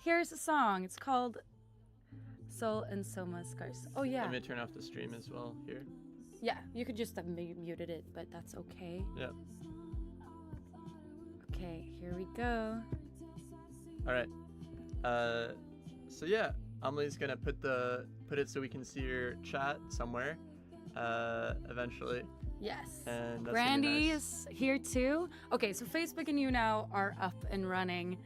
here's a song. It's called Soul and Soma Scars. Oh, yeah. Let me turn off the stream as well here. Yeah, you could just have muted it, but that's okay. Yeah. Okay, here we go. All right. So yeah, Amelie's gonna put it so we can see your chat somewhere, eventually. Yes. And that's Brandy nice. is here too. Okay, so Facebook and you now are up and running,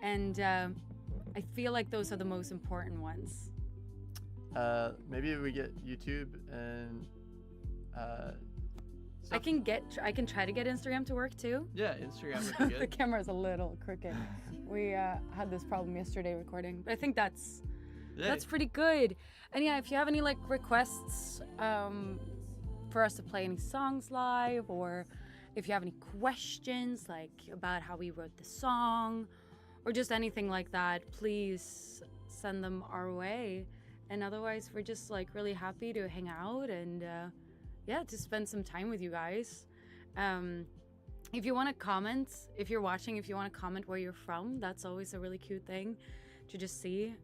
and I feel like those are the most important ones. Maybe we get YouTube and. I can try to get Instagram to work too. Yeah, Instagram would be The good. camera's a little crooked. We had this problem yesterday recording, but I think that's pretty good. And yeah, if you have any like requests for us to play any songs live, or if you have any questions like about how we wrote the song, or just anything like that, please send them our way. And otherwise, we're just like really happy to hang out and to spend some time with you guys. If you want to comment, if you're watching, if you want to comment where you're from, that's always a really cute thing to just see.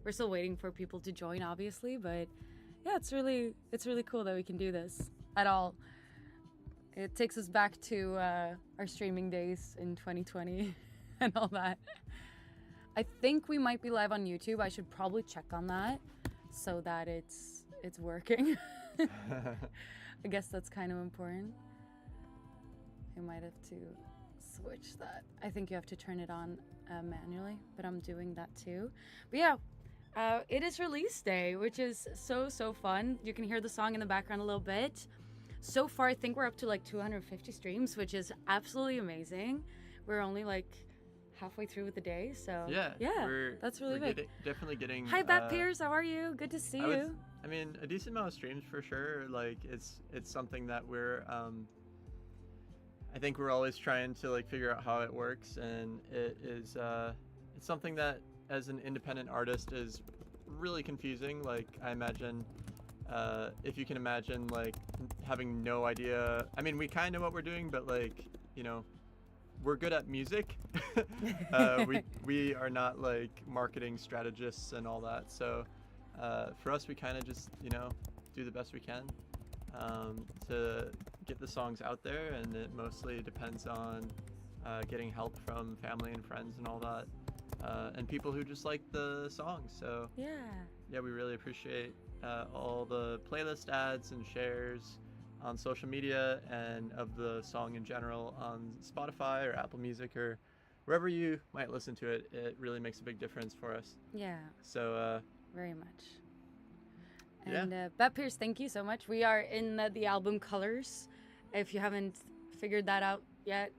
We're still waiting for people to join, obviously, but yeah, it's really cool that we can do this at all. It takes us back to our streaming days in 2020 and all that. I think we might be live on YouTube. I should probably check on that so that it's working. I guess that's kind of important. I might have to switch that. I think you have to turn it on manually, but I'm doing that too. But yeah, it is release day, which is so fun. You can hear the song in the background a little bit. So far, I think we're up to like 250 streams, which is absolutely amazing. We're only like halfway through with the day, so yeah, that's really big. Definitely getting. Hi, Bat Pierce, how are you? Good to see you. I mean, a decent amount of streams for sure. Like, it's something that we're I think we're always trying to like figure out how it works, and it is it's something that as an independent artist is really confusing. Like, I imagine if you can imagine like having no idea. I mean, we kind of know what we're doing, but like, you know, we're good at music. We are not like marketing strategists and all that. So for us, we kind of just, you know, do the best we can to get the songs out there, and it mostly depends on getting help from family and friends and all that, and people who just like the songs. So yeah, we really appreciate all the playlist ads and shares on social media and of the song in general on Spotify or Apple Music or wherever you might listen to it. It really makes a big difference for us. Yeah. So very much. And Bat Pierce, thank you so much. We are in the album colors. If you haven't figured that out yet,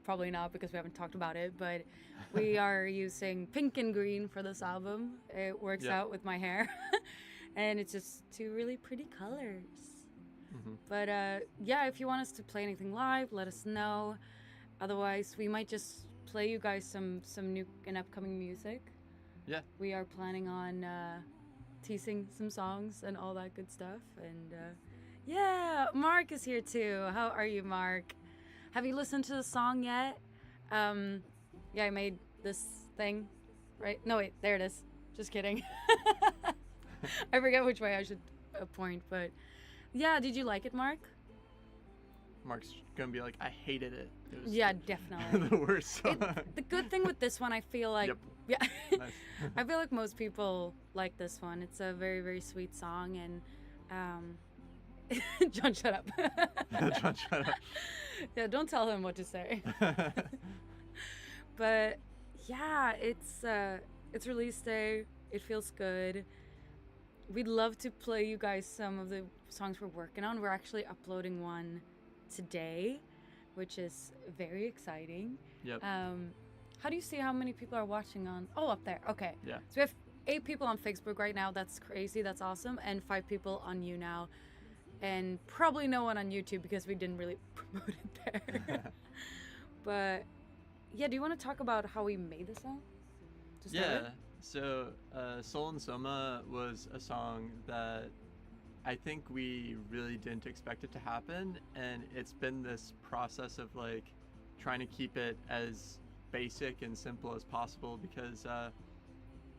probably not because we haven't talked about it, but we are using pink and green for this album. It works out with my hair. And it's just two really pretty colors. Mm-hmm. But yeah, if you want us to play anything live, let us know. Otherwise, we might just play you guys some new and upcoming music. Yeah. We are planning on teasing some songs and all that good stuff. And yeah, Mark is here too. How are you, Mark? Have you listened to the song yet? Yeah, I made this thing, right? No, wait, there it is. Just kidding. I forget which way I should point, but yeah, did you like it, Mark? Mark's gonna be like, I hated it. It was definitely the worst song. The good thing with this one, I feel like, nice. I feel like most people like this one. It's a very, very sweet song, and John, shut up. John, shut up. Yeah, don't tell him what to say. But yeah, it's release day. It feels good. We'd love to play you guys some of the songs we're working on. We're actually uploading one today, which is very exciting. Yep. How do you see how many people are watching on? Oh, up there. Okay. Yeah. So we have 8 people on Facebook right now. That's crazy. That's awesome. And 5 people on You Now. And probably no one on YouTube because we didn't really promote it there. But yeah, do you want to talk about how we made the song? Yeah. So Soul and Soma was a song that I think we really didn't expect it to happen, and it's been this process of like trying to keep it as basic and simple as possible because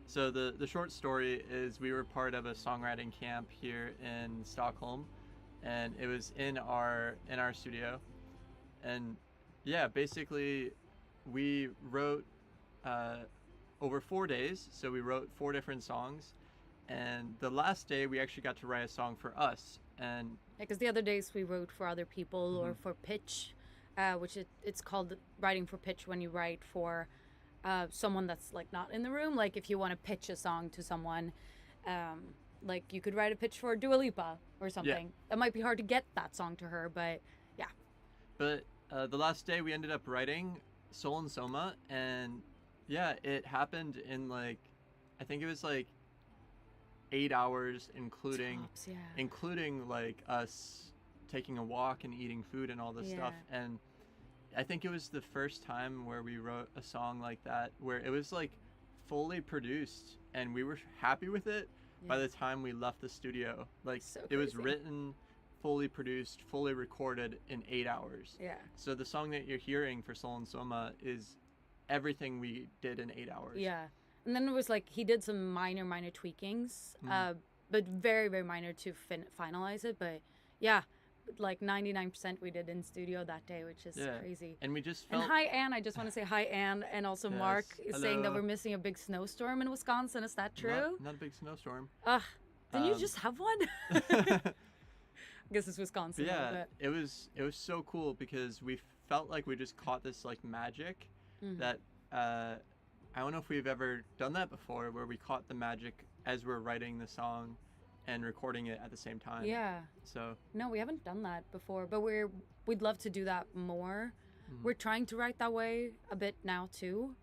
so the short story is we were part of a songwriting camp here in Stockholm, and it was in our studio, and yeah, basically we wrote over 4 days. So we wrote 4 different songs, and the last day we actually got to write a song for us. And because the other days we wrote for other people or for pitch, which it's called writing for pitch when you write for someone that's like not in the room. Like if you want to pitch a song to someone, like you could write a pitch for Dua Lipa or something. It might be hard to get that song to her, but yeah. But the last day we ended up writing Soul and Soma, and yeah, it happened in like, I think it was like 8 hours, including Tops, yeah. including like us taking a walk and eating food and all this stuff. And I think it was the first time where we wrote a song like that, where it was like fully produced and we were happy with it by the time we left the studio. Like So it was crazy. written, fully produced, fully recorded in 8 hours. Yeah. So the song that you're hearing for Soul and Soma is everything we did in 8 hours. Yeah. And then it was like he did some minor tweakings, but very, very minor to finalize it. But yeah, like 99% we did in studio that day, which is crazy. And we just And felt... hi, Anne. I just want to say hi, Anne. And also Mark is saying that Hello. we're missing a big snowstorm in Wisconsin. Is that true? Not a big snowstorm. Didn't you just have one? I guess it's Wisconsin. But a yeah, little it was so cool because we felt like we just caught this like magic bit. that I don't know if we've ever done that before, where we caught the magic as we're writing the song and recording it at the same time. Yeah. So No, we haven't done that before, but we'd love to do that more. We're trying to write that way a bit now too.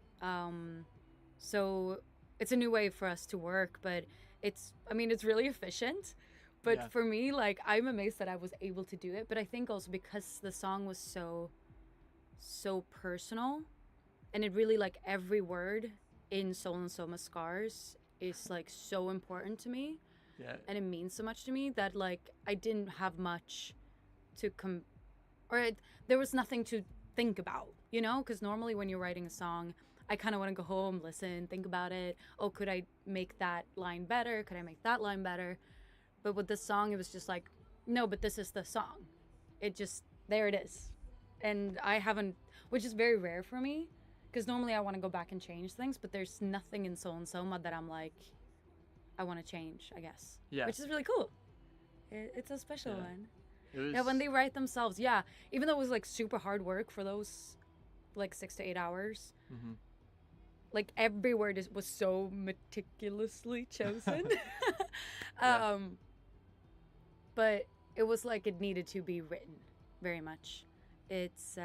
So it's a new way for us to work, but it's really efficient. But for me, like, I'm amazed that I was able to do it. But I think also because the song was so personal, and it really, like, every word in Soul and Soma Scars is like so important to me. yeah, And it means so much to me that like I didn't have much to there was nothing to think about, you know, because normally when you're writing a song, I kind of want to go home, listen, think about it. Oh, could I make that line better? Could I make that line better? But with this song, it was just like, no, but this is the song. It just, there it is. And I haven't, which is very rare for me, because normally I want to go back and change things, but there's nothing in Soul and Soma that I'm like, I want to change, I guess. Yeah. Which is really cool. It's a special one. it was, Yeah, when they write themselves, yeah. Even though it was like super hard work for those like 6 to 8 hours, like every word was so meticulously chosen. But it was like it needed to be written very much. It's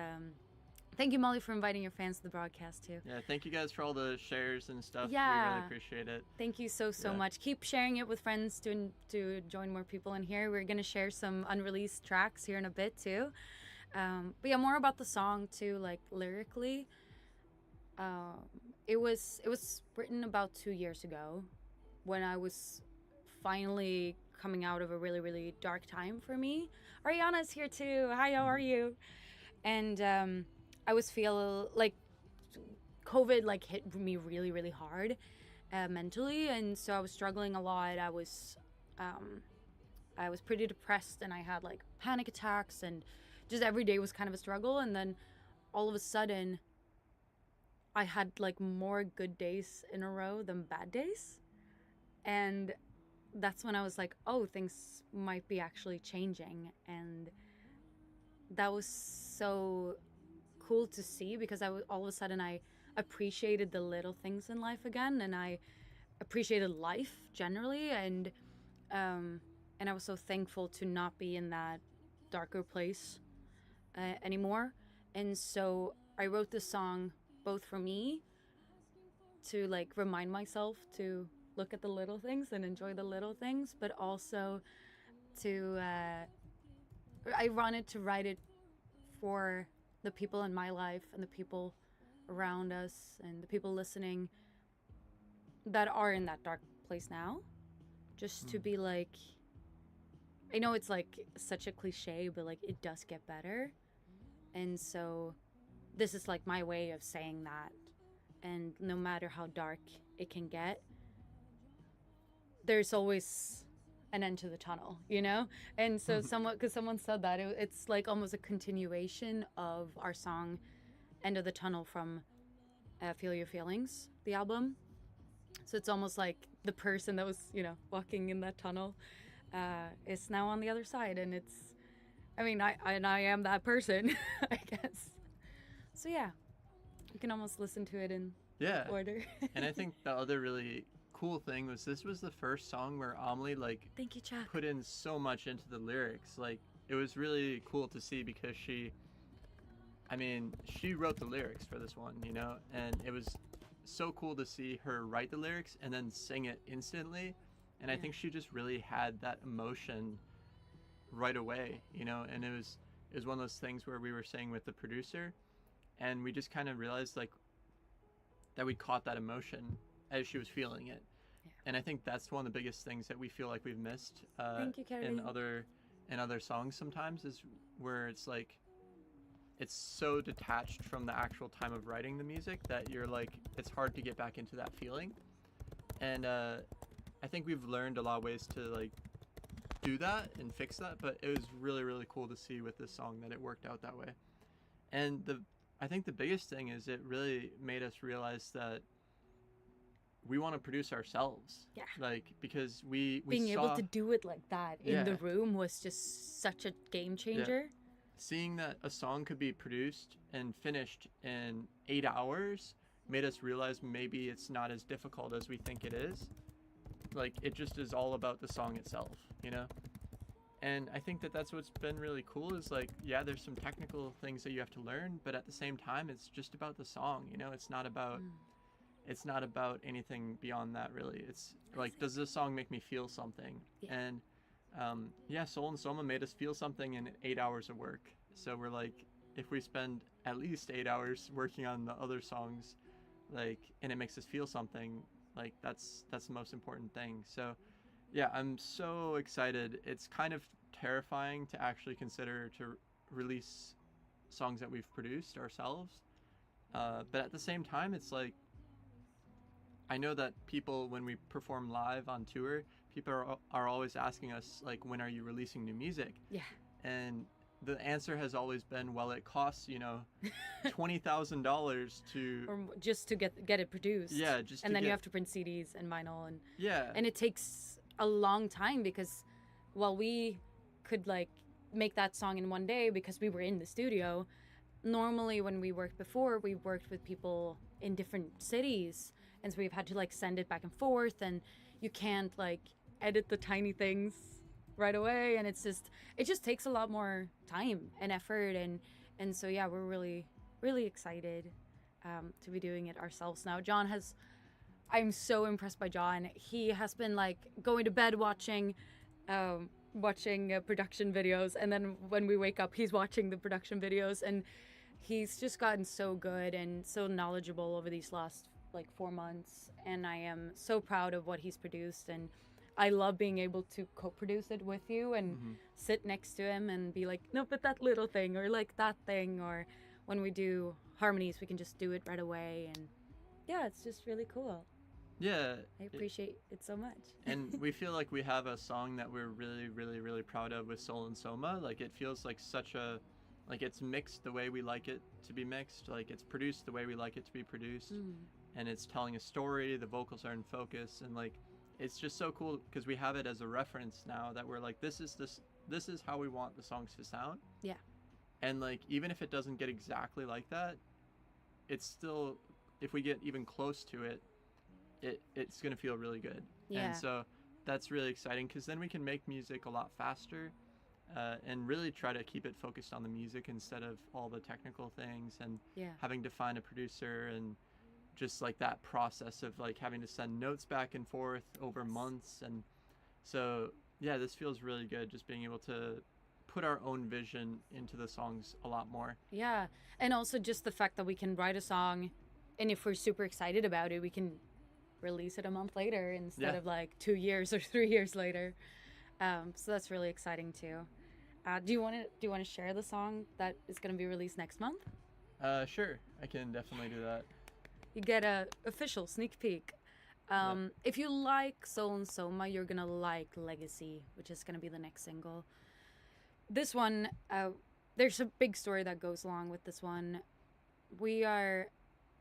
thank you, Molly, for inviting your fans to the broadcast too. Yeah, thank you guys for all the shares and stuff. We Yeah. really appreciate it. Thank you so Yeah. much. Keep sharing it with friends to join more people in here. We're gonna share some unreleased tracks here in a bit too. But yeah, more about the song too, like lyrically. It was written about 2 years ago, when I was finally coming out of a really, really dark time for me. Ariana's here too. Hi, how are you? And I was feel like COVID like hit me really, really hard mentally, and so I was struggling a lot. I was pretty depressed, and I had like panic attacks, and just every day was kind of a struggle. And then all of a sudden, I had like more good days in a row than bad days, and that's when I was like, oh, things might be actually changing. And that was so cool to see, because all of a sudden I appreciated the little things in life again, and I appreciated life generally, and I was so thankful to not be in that darker place anymore. And so I wrote this song both for me, to like remind myself to look at the little things and enjoy the little things, but also to I wanted to write it for the people in my life and the people around us and the people listening that are in that dark place now, just to be like, I know it's like such a cliche, but like it does get better. And so this is like my way of saying that. And no matter how dark it can get, there's always an end to the tunnel, you know? And so someone said that it's like almost a continuation of our song End of the Tunnel from Feel Your Feelings, the album. So it's almost like the person that was, walking in that tunnel is now on the other side. And I am that person, I guess. So yeah, you can almost listen to it in order. And I think the other really cool thing was this was the first song where Amelie thank you, Chuck, put in so much into the lyrics. Like, it was really cool to see because she wrote the lyrics for this one, and it was so cool to see her write the lyrics and then sing it instantly. And I think she just really had that emotion right away, and it was one of those things where we were saying with the producer, and we just kind of realized that we caught that emotion as she was feeling it. And I think that's one of the biggest things that we feel like we've missed Thank you, in other songs sometimes, is where it's like it's so detached from the actual time of writing the music that you're like, it's hard to get back into that feeling. And I think we've learned a lot of ways to like do that and fix that, but it was really, really cool to see with this song that it worked out that way. And I think the biggest thing is it really made us realize that we want to produce ourselves. Yeah. Like, because we being saw, able to do it like that in the room was just such a game changer. Yeah. Seeing that a song could be produced and finished in 8 hours made us realize maybe it's not as difficult as we think it is. Like, it just is all about the song itself, And I think that that's what's been really cool is like, yeah, there's some technical things that you have to learn, but at the same time, it's just about the song, It's not about it's not about anything beyond that, really. It's like, does this song make me feel something? Yeah. And Soul and Soma made us feel something in 8 hours of work. So we're like, if we spend at least 8 hours working on the other songs, like, and it makes us feel something, like, that's the most important thing. So yeah, I'm so excited. It's kind of terrifying to actually consider to release songs that we've produced ourselves. But at the same time, it's like, I know that people, when we perform live on tour, people are always asking us, like, when are you releasing new music? Yeah. And the answer has always been, well, it costs, $20,000 to... Or just to get it produced. Yeah, and then you have to print CDs and vinyl. And yeah. And it takes a long time because, while we could, like, make that song in one day because we were in the studio, normally when we worked before, we worked with people in different cities. And so we've had to, like, send it back and forth, and you can't, like, edit the tiny things right away, and it just takes a lot more time and effort, and so yeah, we're really, really excited to be doing it ourselves now. I'm so impressed by John. He has been, like, going to bed watching production videos, and then when we wake up, he's watching the production videos, and he's just gotten so good and so knowledgeable over these last, like, 4 months, and I am so proud of what he's produced, and I love being able to co-produce it with you and sit next to him and be like, no, but that little thing, or like that thing, or when we do harmonies, we can just do it right away, and yeah, it's just really cool. Yeah. I appreciate it so much. And we feel like we have a song that we're really, really, really proud of with Soul and Soma. Like, it feels like like, it's mixed the way we like it to be mixed, like, it's produced the way we like it to be produced. And it's telling a story, the vocals are in focus, and like, it's just so cool because we have it as a reference now that we're like, this is how we want the songs to sound. Yeah. And like, even if it doesn't get exactly like that, it's still, if we get even close to it, it's gonna feel really good. Yeah. And so that's really exciting because then we can make music a lot faster, and really try to keep it focused on the music instead of all the technical things and having to find a producer and just like that process of like having to send notes back and forth over months. And so yeah, this feels really good, just being able to put our own vision into the songs a lot more. Yeah. And also just the fact that we can write a song, and if we're super excited about it, we can release it a month later instead of like 2 years or 3 years later. So that's really exciting too. Do you want to share the song that is going to be released next month? Sure, I can definitely do that. You get a official sneak peek. Yeah. If you like Soul and Soma, you're gonna like Legacy, which is gonna be the next single. This one, there's a big story that goes along with this one. We are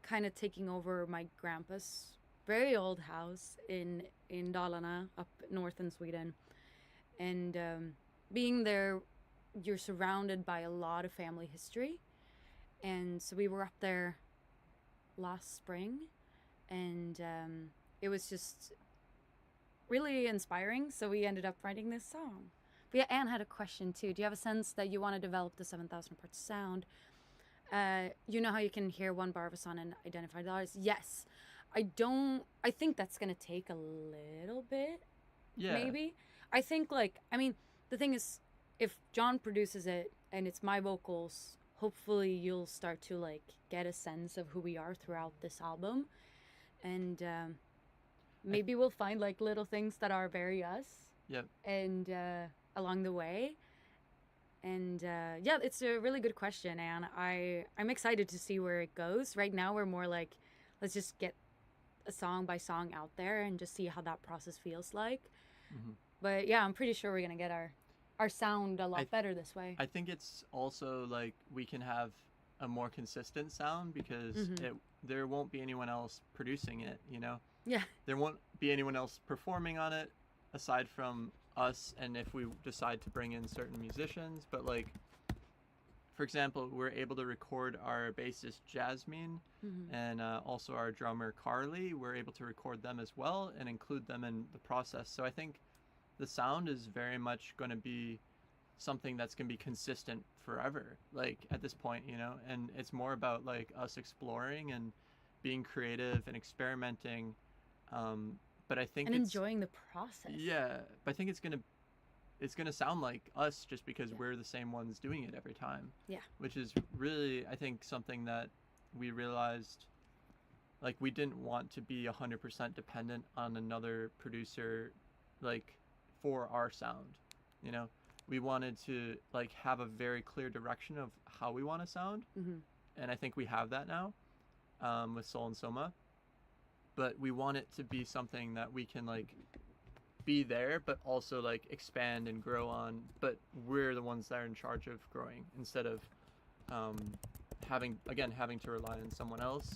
kind of taking over my grandpa's very old house in Dalarna, up north in Sweden, and being there, you're surrounded by a lot of family history, and so we were up there last spring, and it was just really inspiring. So we ended up writing this song. But yeah, Anne had a question too. Do you have a sense that you want to develop the 7,000 parts sound? You know how you can hear one bar of a song and identify the artist? Yes. I don't. I think that's gonna take a little bit. Yeah. Maybe. I think the thing is, if John produces it and it's my vocals, hopefully you'll start to like get a sense of who we are throughout this album, and maybe we'll find like little things that are very us. Yep. And along the way. And yeah, it's a really good question, and I'm excited to see where it goes. Right now, we're more like, let's just get a song by song out there and just see how that process feels like. Mm-hmm. But yeah, I'm pretty sure we're gonna get our sound a lot better this way. I think it's also like we can have a more consistent sound because there won't be anyone else producing it, you know? Yeah. There won't be anyone else performing on it aside from us, and if we decide to bring in certain musicians. But like, for example, we're able to record our bassist Jasmine and also our drummer Carly. We're able to record them as well and include them in the process. So I think the sound is very much going to be something that's going to be consistent forever, like at this point, you know. And it's more about like us exploring and being creative and experimenting, but I think enjoying the process. Yeah, but I think it's gonna sound like us just because we're the same ones doing it every time. Yeah. Which is really, I think, something that we realized, like, we didn't want to be 100% dependent on another producer, like, for our sound, you know? We wanted to, like, have a very clear direction of how we want to sound, and I think we have that now with Soul and Soma. But we want it to be something that we can, like, be there, but also, like, expand and grow on. But we're the ones that are in charge of growing instead of having to rely on someone else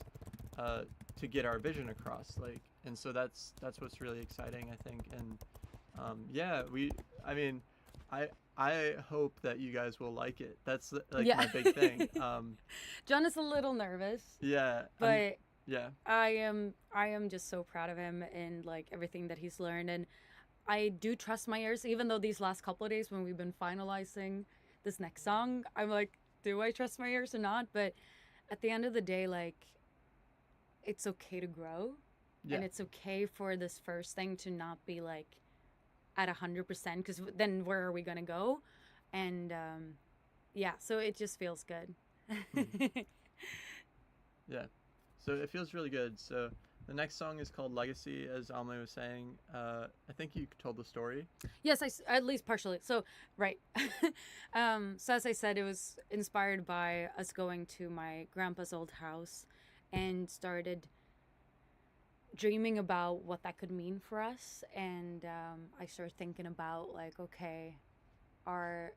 to get our vision across. Like, and so that's what's really exciting, I think. And I hope that you guys will like it. That's like my big thing. John is a little nervous. Yeah. But yeah. I am just so proud of him and like everything that he's learned, and I do trust my ears, even though these last couple of days when we've been finalizing this next song, I'm like, do I trust my ears or not? But at the end of the day, like, it's okay to grow. Yeah. And it's okay for this first thing to not be like at 100%, because then where are we gonna go? And so it just feels good. Yeah. So it feels really good. So the next song is called Legacy, as Amelie was saying. I think you told the story. Yes, at least partially. So, right. So as I said, it was inspired by us going to my grandpa's old house and started dreaming about what that could mean for us. And I started thinking about, like, okay, are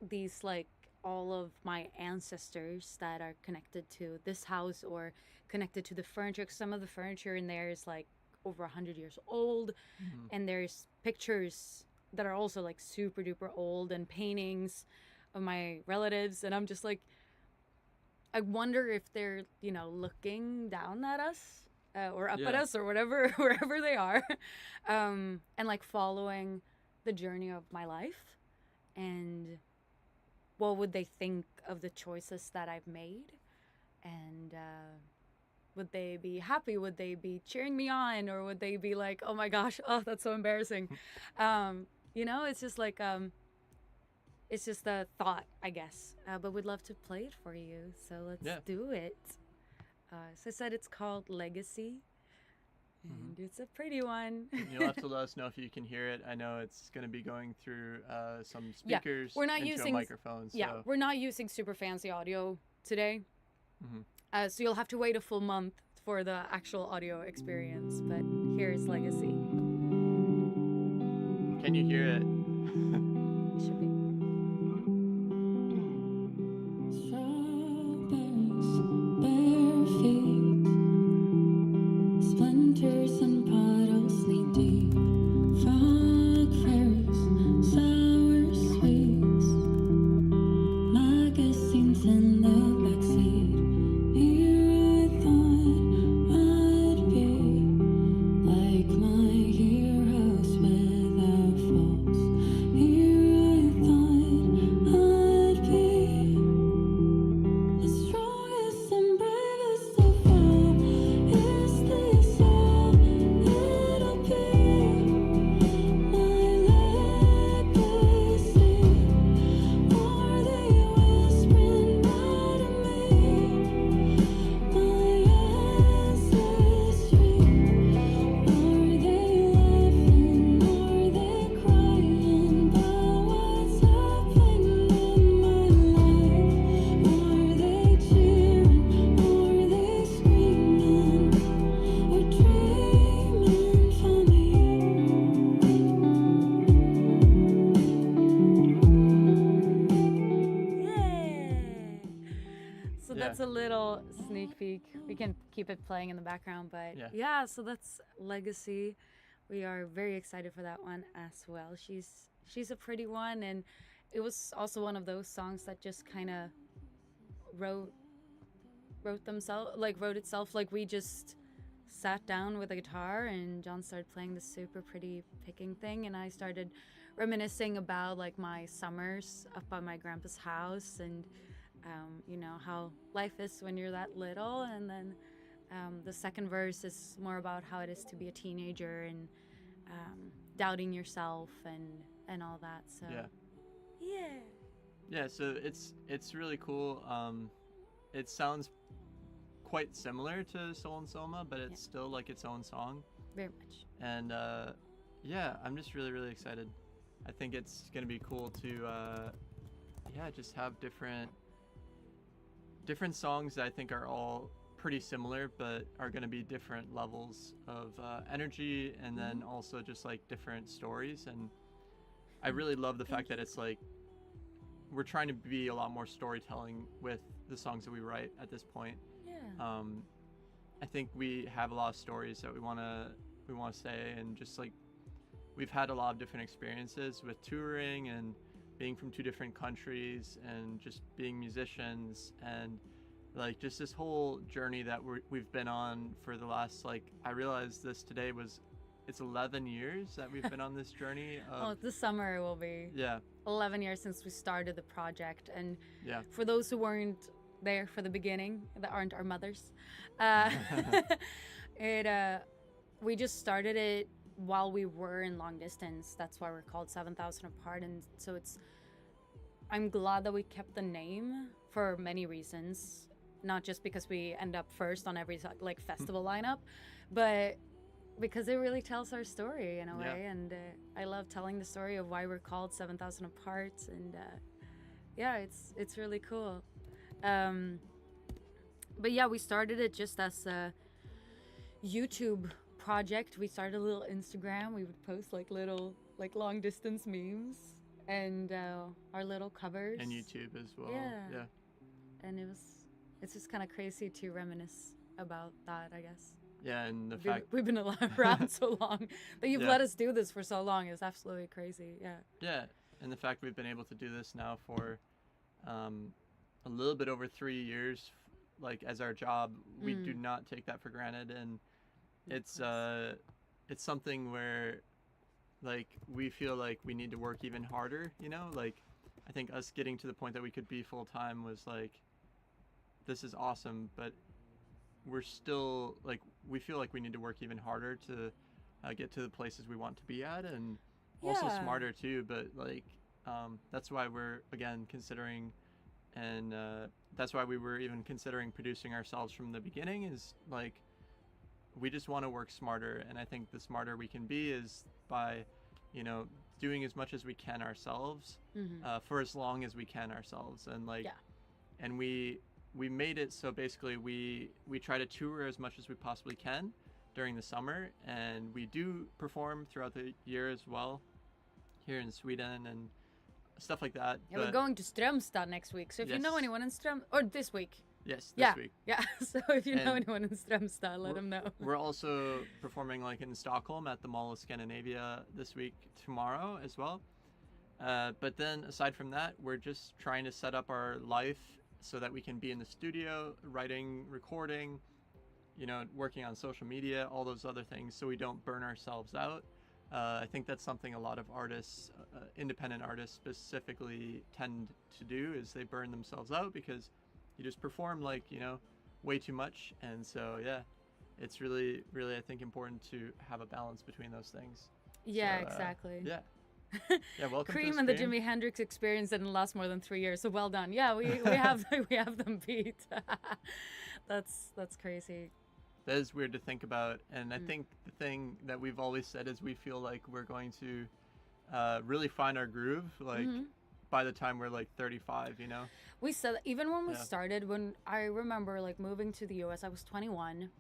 these, like, all of my ancestors that are connected to this house or connected to the furniture? Some of the furniture in there is like over 100 years old, and there's pictures that are also like super duper old and paintings of my relatives, and I'm just like, I wonder if they're, you know, looking down at us or up at us or whatever, wherever they are, and like following the journey of my life, and what would they think of the choices that I've made? And would they be happy? Would they be cheering me on? Or would they be like, oh my gosh, oh, that's so embarrassing? You know, it's just like, it's just a thought, I guess. But we'd love to play it for you. So let's do it. So I said it's called Legacy. And it's a pretty one. You'll have to let us know if you can hear it. I know it's going to be going through some speakers we're not into using a microphone. So. Yeah, we're not using super fancy audio today. Mm-hmm. So you'll have to wait a full month for the actual audio experience. But here's Legacy. Can you hear it? It should be. Strawberries, bare feet, splinters and puddles knee deep, frog fairies, sour sweets, magazines in the backseat. Here I thought I'd be like my heroes without faults. Here I thought I'd be the strongest and bravest of all. Is this all it'll be? My legacy. Are they whispering by to me? My ancestry. Are they laughing? Are they crying about what's happened in my life? Are they cheering? Are they screaming? Or dreaming for Yay! So Yeah. that's a little sneak peek. We can keep it playing in the background, but Yeah. yeah, so that's Legacy. We are very excited for that one as well. She's a pretty one, and it was also one of those songs that just kind of wrote itself. Like we just sat down with a guitar and John started playing this super pretty picking thing, and I started reminiscing about like my summers up by my grandpa's house, and you know how life is when you're that little. And then the second verse is more about how it is to be a teenager and doubting yourself and all that. So Yeah. yeah. Yeah, so it's really cool. It sounds quite similar to Soul and Soma, but it's still like its own song. Very much. And yeah, I'm just really, really excited. I think it's gonna be cool to just have different songs that I think are all pretty similar, but are gonna be different levels of energy, and then also just like different stories. And I really love the fact that it's like we're trying to be a lot more storytelling with the songs that we write at this point. Yeah. I think we have a lot of stories that we want to say, and just like we've had a lot of different experiences with touring and being from 2 different countries and just being musicians, and like just this whole journey that we've been on for the last, like, I realized this today was it's 11 years that we've been on this journey of, This summer it will be 11 years since we started the project. And for those who weren't there for the beginning, that aren't our mothers, we just started it while we were in long distance. That's why we're called 7,000 Apart. And so I'm glad that we kept the name for many reasons, not just because we end up first on every like festival lineup, but because it really tells our story in a way. And I love telling the story of why we're called 7,000 Apart. And it's really cool. But yeah, we started it just as a YouTube project. We started a little Instagram. We would post like little like long distance memes and our little covers. And YouTube as well. Yeah. And it's just kind of crazy to reminisce about that, I guess. Yeah, and the fact we've been around so long, that you've let us do this for so long is absolutely crazy. Yeah, and the fact we've been able to do this now for a little bit over 3 years, like as our job, we do not take that for granted. And it's something where like we feel like we need to work even harder, you know. Like I think us getting to the point that we could be full-time was like, this is awesome, but we're still like, we feel like we need to work even harder to get to the places we want to be at, and also smarter too. But like that's why we're again considering, and that's why we were even considering producing ourselves from the beginning, is like we just want to work smarter. And I think the smarter we can be is by, you know, doing as much as we can ourselves, for as long as we can ourselves. And like and we we made it so basically we try to tour as much as we possibly can during the summer, and we do perform throughout the year as well here in Sweden and stuff like that. Yeah, we're going to Strömstad next week. So if you know Yes. anyone in or this week. Yes, this Yeah. week. Yeah. So if you know And anyone in Strömstad, let them know. We're also performing like in Stockholm at the Mall of Scandinavia this week, tomorrow as well. But then aside from that, we're just trying to set up our life so that we can be in the studio, writing, recording, you know, working on social media, all those other things, so we don't burn ourselves out. I think that's something a lot of artists, independent artists specifically, tend to do, is they burn themselves out because you just perform like, you know, way too much. And so yeah, it's really, really, I think, important to have a balance between those things. Yeah, So, exactly. Yeah. Yeah, welcome Cream to and the Scream. Jimi Hendrix Experience didn't last more than 3 years, so well done. Yeah, we have we have them beat. That's crazy. That is weird to think about, and I think the thing that we've always said is we feel like we're going to really find our groove, like by the time we're like 35, you know. We said that even when we Yeah. started, when I remember like moving to the US, I was 21,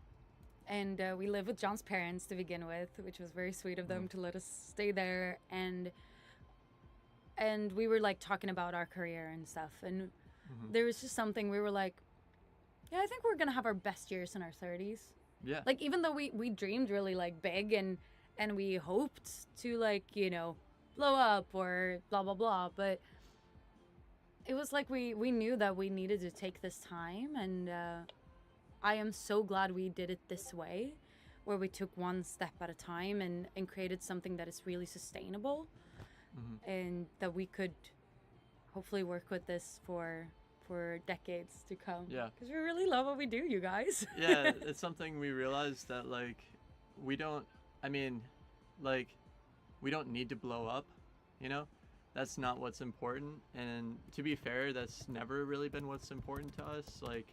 and we lived with John's parents to begin with, which was very sweet of them to let us stay there, and we were like talking about our career and stuff, and there was just something we were like, yeah, I think we're gonna have our best years in our 30s. Yeah. Like even though we dreamed really like big and we hoped to like, you know, blow up or blah blah blah, but it was like we knew that we needed to take this time, and I am so glad we did it this way, where we took one step at a time and created something that is really sustainable, and that we could hopefully work with this for decades to come. Yeah. Because we really love what we do, you guys. Yeah, it's something we realized that like we don't, I mean, like we don't need to blow up, you know. That's not what's important, and to be fair, that's never really been what's important to us. Like,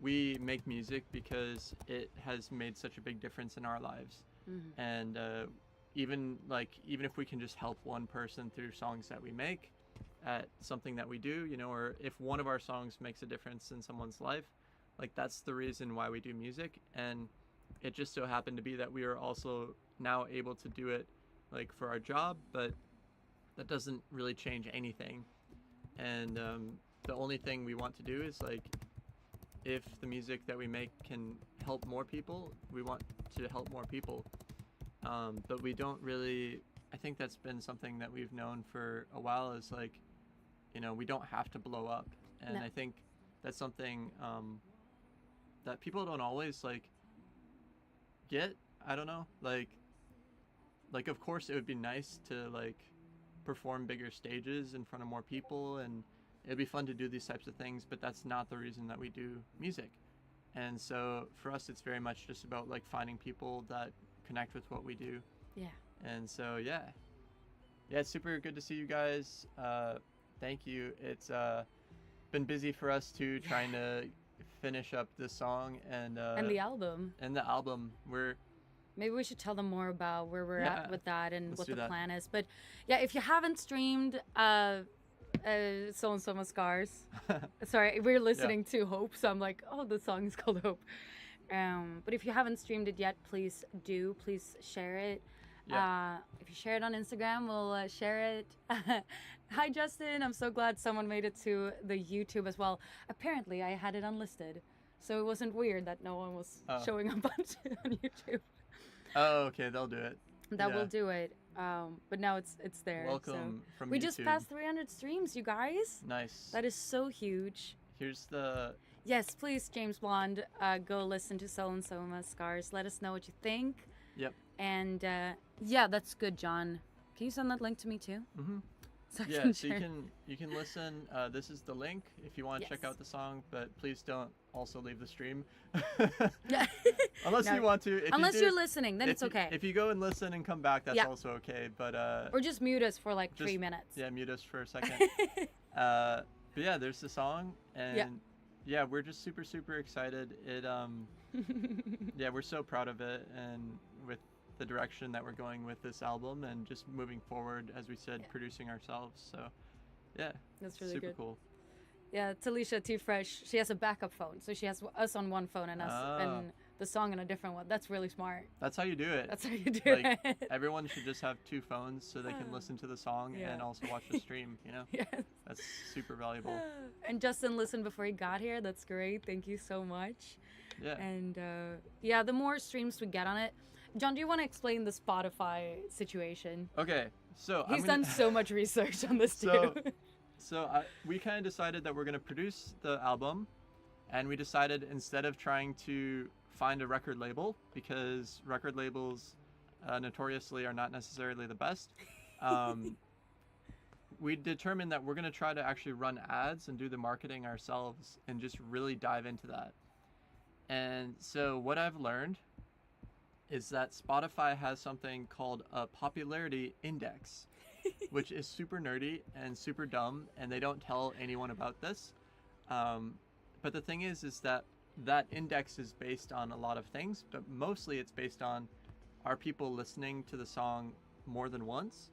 we make music because it has made such a big difference in our lives, and even if we can just help one person through songs that we make at something that we do, you know, or if one of our songs makes a difference in someone's life, like that's the reason why we do music. And it just so happened to be that we are also now able to do it like for our job, but that doesn't really change anything. And the only thing we want to do is like, if the music that we make can help more people, we want to help more people. But we don't really, I think that's been something that we've known for a while, is like, you know, we don't have to blow up. And No. I think that's something that people don't always like get. I don't know, like of course it would be nice to like perform bigger stages in front of more people, and it'd be fun to do these types of things, but that's not the reason that we do music. And so for us, it's very much just about like finding people that connect with what we do. Yeah. And so yeah, it's super good to see you guys. Thank you. It's been busy for us too, trying to finish up this song and the album. and the album. Maybe we should tell them more about where we're Yeah, at with that and let's what do the that. plan is. But yeah, if you haven't streamed Soma Scars, sorry, we're listening to Hope, so I'm like, oh, the song is called Hope. But if you haven't streamed it yet, please do. Please share it. Yeah. If you share it on Instagram, we'll share it. Hi, Justin. I'm so glad someone made it to the YouTube as well. Apparently, I had it unlisted, so it wasn't weird that no one was showing up on YouTube. Oh, okay, they'll do it. That Yeah. will do it. But now it's there. Welcome from We YouTube. just passed 300 streams, you guys. Nice. That is so huge. Here's the Yes, please, James Blonde, go listen to Soul and Soma Scars. Let us know what you think. Yep. And yeah, that's good, John. Can you send that link to me too? Mm-hmm. So I Yeah, can so share. you can listen. This is the link if you want to check Yes. out the song, but please don't also leave the stream. Yeah. Unless No. you want to. If Unless you do, you're listening, then if it's you- okay. If you go and listen and come back, that's Yeah. also okay. But Or just mute us for like 3 just- minutes. yeah, mute us for a second. But yeah, there's the song, and yeah, we're just super excited. It yeah, we're so proud of it, and with the direction that we're going with this album, and just moving forward, as we said, producing ourselves. So yeah, That's really super good. cool. Yeah, Talisha Too Fresh. She has a backup phone, so she has us on one phone and us and the song on a different one. That's really smart. That's how you do it. That's how you do Like it. everyone should just have 2 phones so they can listen to the song Yeah. and also watch the stream. Yes. That's super valuable. And Justin listened before he got here. That's great. Thank you so much. Yeah. And yeah, the more streams we get on it. John, do you want to explain the Spotify situation? Okay, so He's done so much research on this too. We kind of decided that we're going to produce the album, and we decided instead of trying to find a record label, because record labels notoriously are not necessarily the best, we determined that we're going to try to actually run ads and do the marketing ourselves and just really dive into that. And so what I've learned is that Spotify has something called a popularity index, which is super nerdy and super dumb, and they don't tell anyone about this. But the thing is that that index is based on a lot of things, but mostly it's based on, are people listening to the song more than once?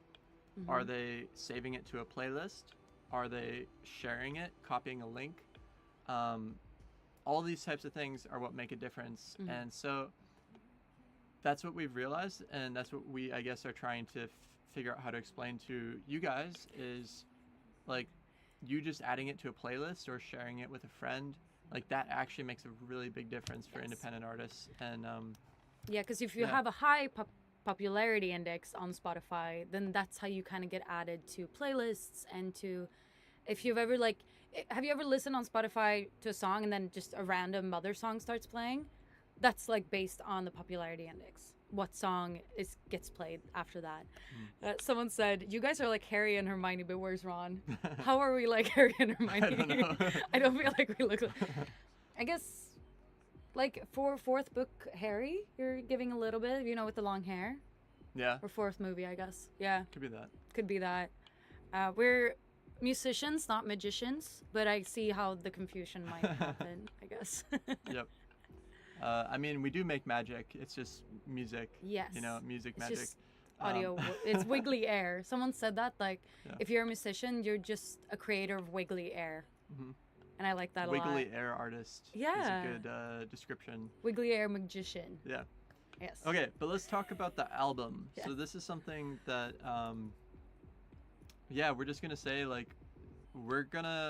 Mm-hmm. Are they saving it to a playlist? Are they sharing it, copying a link? All these types of things are what make a difference. Mm-hmm. And so that's what we've realized, and that's what we, I guess, are trying to figure out how to explain to you guys is, like, you just adding it to a playlist or sharing it with a friend, like, that actually makes a really big difference for independent artists. And yeah, because if you have a high popularity index on Spotify, then that's how you kind of get added to playlists and to, if you've ever have you ever listened on Spotify to a song and then just a random other song starts playing? That's like based on the popularity index. What song gets played after that? Someone said, "You guys are like Harry and Hermione, but where's Ron?" How are we like Harry and Hermione? I don't know. I don't feel like we look. I guess, like for fourth book Harry, you're giving a little bit, with the long hair. Yeah. Or fourth movie, I guess. Yeah. Could be that. Could be that. We're musicians, not magicians, but I see how the confusion might happen. I guess. Yep. I mean, we do make magic. It's just music. Yes. Music It's magic. just audio. It's wiggly air. Someone said that, like, if you're a musician, you're just a creator of wiggly air. Mm-hmm. And I like that a lot. Wiggly air artist. Yeah. Is a good description. Wiggly air magician. Yeah. Yes. Okay, but let's talk about the album. Yeah. So this is something that, we're just gonna say, like,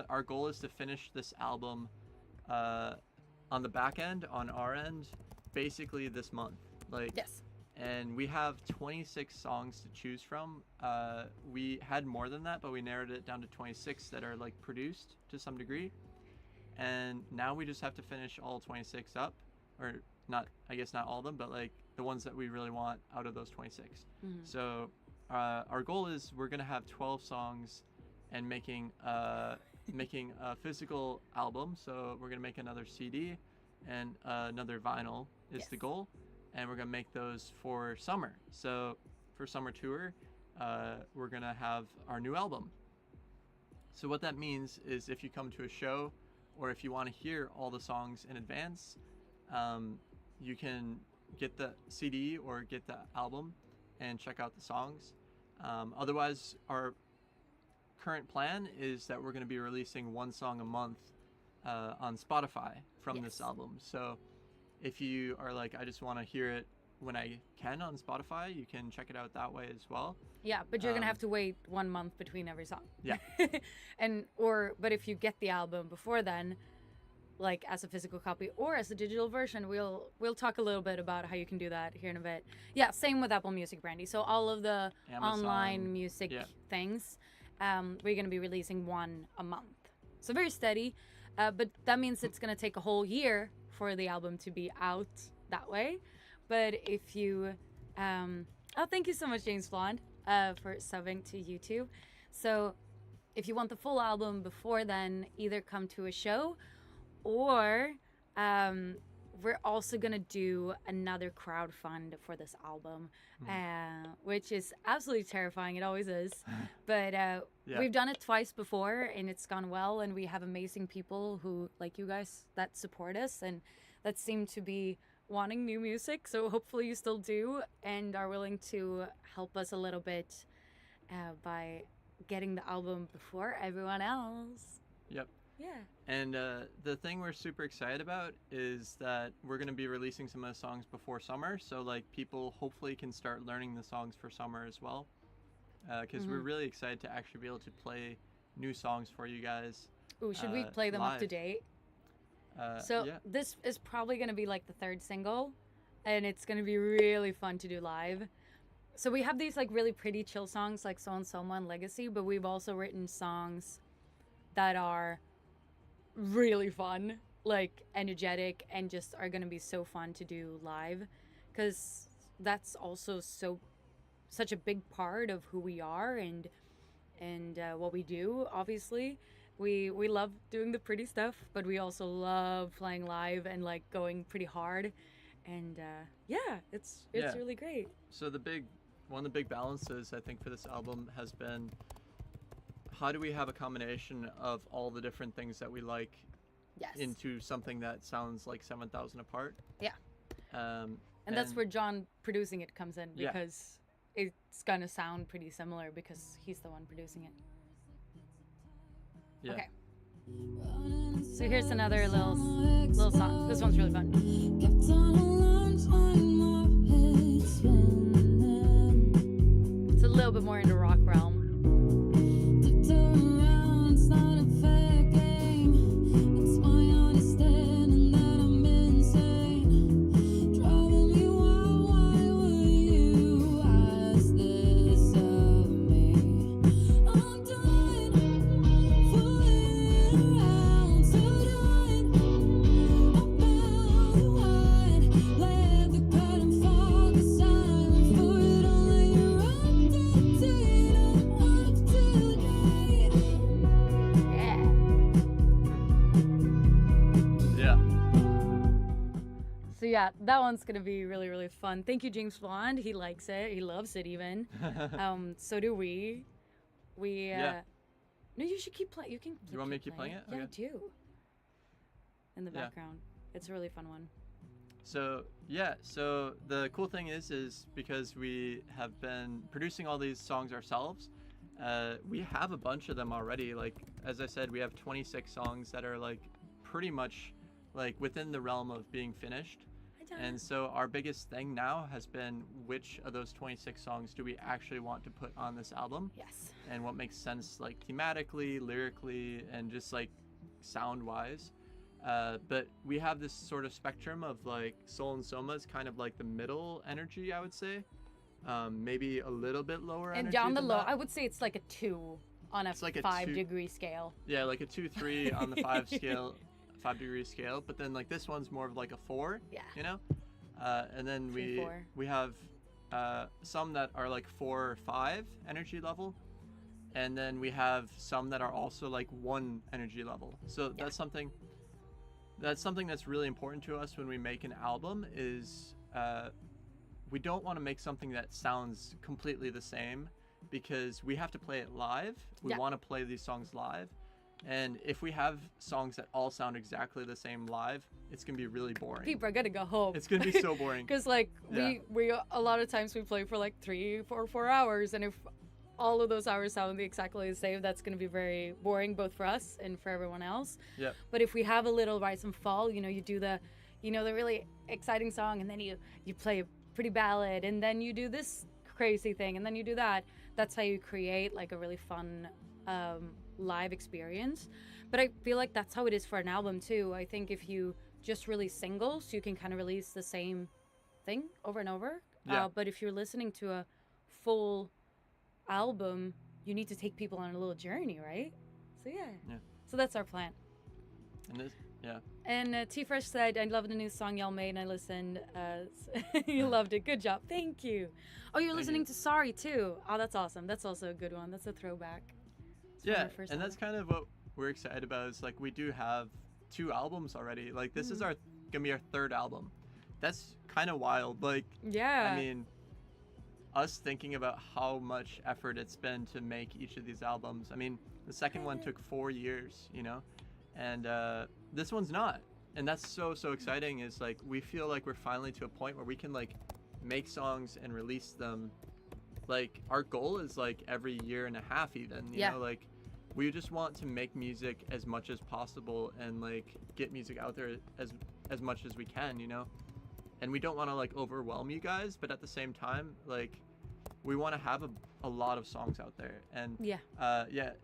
our goal is to finish this album, on the back end, on our end, basically this month. Like, Yes. and we have 26 songs to choose from. We had more than that, but we narrowed it down to 26 that are like produced to some degree. And now we just have to finish all 26 up, or not, I guess not all of them, but like the ones that we really want out of those 26. Mhm. So our goal is we're gonna have 12 songs and making a physical album. So we're gonna make another CD and another vinyl is Yes. the goal, and we're gonna make those for summer. So for summer tour, we're gonna have our new album. So what that means is if you come to a show, or if you want to hear all the songs in advance, you can get the CD or get the album and check out the songs. Otherwise, our current plan is that we're going to be releasing one song a month on Spotify from this album. So if you are like, I just want to hear it when I can on Spotify, you can check it out that way as well. Yeah, but you're gonna have to wait 1 month between every song. Yeah. But if you get the album before then, like as a physical copy or as a digital version, we'll talk a little bit about how you can do that here in a bit. Yeah, same with Apple Music, Brandy. So all of the Amazon, online music things, we're gonna be releasing one a month. So very steady, but that means it's gonna take a whole year for the album to be out that way. But if you, thank you so much, James Blonde, for subbing to YouTube. So if you want the full album before then, either come to a show, or we're also gonna do another crowdfund for this album, which is absolutely terrifying. It always is, but we've done it twice before and it's gone well, and we have amazing people who, like you guys, that support us and that seem to be wanting new music. So hopefully you still do and are willing to help us a little bit by getting the album before everyone else. Yep. Yeah. And the thing we're super excited about is that we're going to be releasing some of the songs before summer, so like people hopefully can start learning the songs for summer as well, because we're really excited to actually be able to play new songs for you guys. Ooh, should we play them up to live. date? So Yeah. this is probably going to be like the third single, and it's going to be really fun to do live. So we have these like really pretty chill songs like Soma and Legacy, but we've also written songs that are really fun, like energetic, and just are going to be so fun to do live, because that's also such a big part of who we are and what we do. Obviously, we love doing the pretty stuff, but we also love playing live and like going pretty hard, and yeah, it's Yeah. really great. So one of the big balances I think for this album has been, how do we have a combination of all the different things that we like Yes. into something that sounds like 7,000 apart? Yeah. And And that's where John producing it comes in, Yeah. because it's gonna sound pretty similar because he's the one producing it. Yeah. Okay. So here's another little song. This one's really fun. Kept on a lunch line, my head spinning. It's a little bit more in the rock realm. Tipped around, it's not a fair game. It's my understanding that I'm insane. Driving me wild, why would you ask this of me? I'm done fooling around, so done about wide. Let the curtain fall, 'cause I'm for it all. You're up to date, I'm up to date. Yeah. Yeah. So yeah, that one's gonna be really, really fun. Thank you, James Bond. He likes it. He loves it even. So do we. We Yeah. No, you should keep playing. You can. You want me to keep playing it? Yeah, I Okay. do. In the Yeah. background, it's a really fun one. So yeah, so the cool thing is because we have been producing all these songs ourselves, we have a bunch of them already. Like as I said, we have 26 songs that are like pretty much like within the realm of being finished. And so our biggest thing now has been, which of those 26 songs do we actually want to put on this album, Yes. and what makes sense like thematically, lyrically, and just like sound wise. But we have this sort of spectrum of like Soul and Soma is kind of like the middle energy, I would say. Maybe a little bit lower And energy down the than low, that. I would say it's like a 2 on a It's like a 5-degree scale. Yeah, like a 2-3 on the 5-degree scale. But then like this one's more of like a 4. Yeah. You know. And then 3, 4. we have some that are like 4 or 5 energy level, and then we have some that are also like 1 energy level. So Yeah. that's something that's really important to us when we make an album is we don't want to make something that sounds completely the same, because we have to play it live. We Yeah. want to play these songs live, and if we have songs that all sound exactly the same live, it's gonna be really boring. People are gonna go home. It's gonna be so boring. Because like Yeah. we a lot of times we play for like 3, 4 hours, and if all of those hours sound exactly the same, that's gonna be very boring both for us and for everyone else. Yep. But if we have a little rise and fall, you do the really exciting song, and then you play a pretty ballad, and then you do this crazy thing, and then you do that. That's how you create like a really fun live experience. But I feel like that's how it is for an album too. I think if you just release singles, you can kind of release the same thing over and over. Yeah. But if you're listening to a full album, you need to take people on a little journey, right? So yeah. Yeah. So that's our plan. And this, yeah. And T Fresh said, "I love the new song y'all made, and I listened. You loved it. Good job. Thank you. Oh, you're Thank listening you. to Sorry too. Oh, that's awesome. That's also a good one. That's a throwback. It's from Yeah, our first and that's album. kind of what we're excited about. Is like we do have 2 albums already. Like this is gonna be our 3rd album. That's kind of wild. Like Yeah. I mean, us thinking about how much effort it's been to make each of these albums. I mean, the second one took 4 years, and this one's not. And that's so exciting. Is like we feel like we're finally to a point where we can like make songs and release them. Like our goal is like every year and a half even, you Yeah. know, like we just want to make music as much as possible and like get music out there as much as we can, you know. And we don't want to like overwhelm you guys, but at the same time, like we want to have a lot of songs out there. And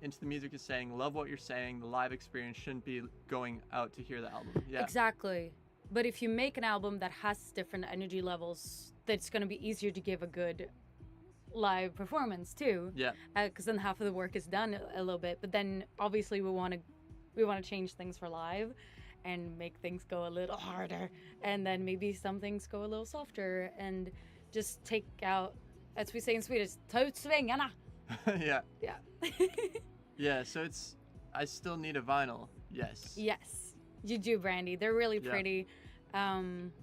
Into the Music is saying, love what you're saying. The live experience shouldn't be going out to hear the album. Yeah, exactly. But if you make an album that has different energy levels, that's going to be easier to give a good live performance too. Yeah. Because then half of the work is done a little bit. But then obviously we want to change things for live and make things go a little harder, and then maybe some things go a little softer, and just take out, as we say in Swedish, ta ut svängarna. Yeah. Yeah. Yeah, so I still need a vinyl. Yes. Yes, you do, Brandy. They're really Yeah. pretty.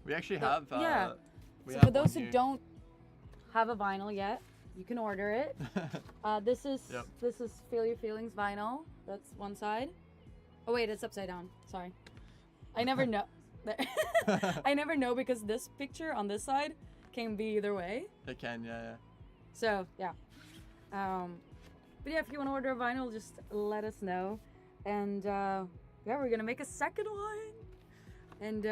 We actually have we So have for those one who here. don't have a vinyl yet, you can order it. This is Feel Your Feelings vinyl. That's one side. Oh wait, it's upside down. Sorry. I never know. I never know because this picture on this side can be either way. It can, yeah. So yeah. But yeah, if you want to order a vinyl, just let us know. And we're gonna make a second one. And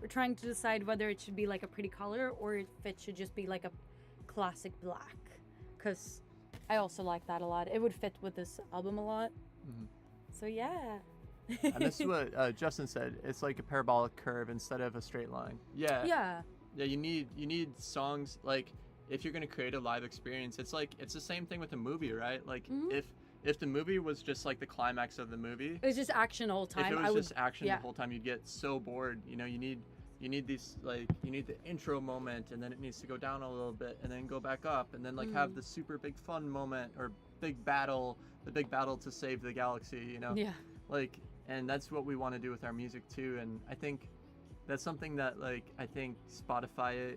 we're trying to decide whether it should be like a pretty color or if it should just be like a classic black. Cause I also like that a lot. It would fit with this album a lot. Mhm. So yeah. And this is what Justin said. It's like a parabolic curve instead of a straight line. Yeah. Yeah. Yeah, you need songs like if you're gonna create a live experience. It's the same thing with a movie, right? Like Mhm. if the movie was just like the climax of the movie, It was just action the whole time. if it was just action yeah. the whole time, you'd get so bored. You know, you need these like you need the intro moment, and then it needs to go down a little bit, and then go back up, and then like have the super big fun moment or the big battle to save the galaxy. You know. Yeah. Like, and that's what we want to do with our music too. And I think that's something that like I think Spotify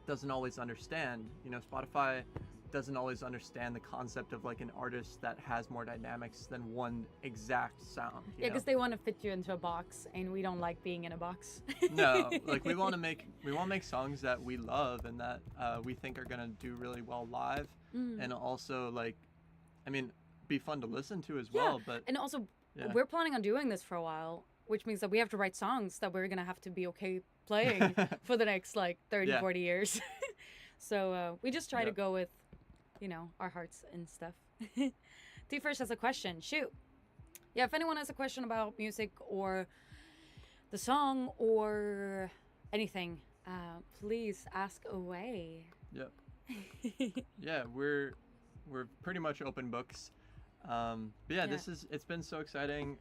doesn't always understand. You know, Spotify doesn't always understand the concept of like an artist that has more dynamics than one exact sound. You Yeah, know? because they want to fit you into a box, and we don't like being in a box. No, like we want to make songs that we love and that we think are gonna do really well live, and also like, I mean, be fun to listen to as well. But And also, yeah. we're planning on doing this for a while, which means that we have to write songs that we're going to have to be okay playing for the next like 30, Yeah. 40 years. So we just try to Yep. go with, you know, our hearts and stuff. T first has a question. Shoot. Yeah, if anyone has a question about music or the song or anything, please ask away. Yep. Yeah, we're pretty much open books. But yeah, it's been so exciting.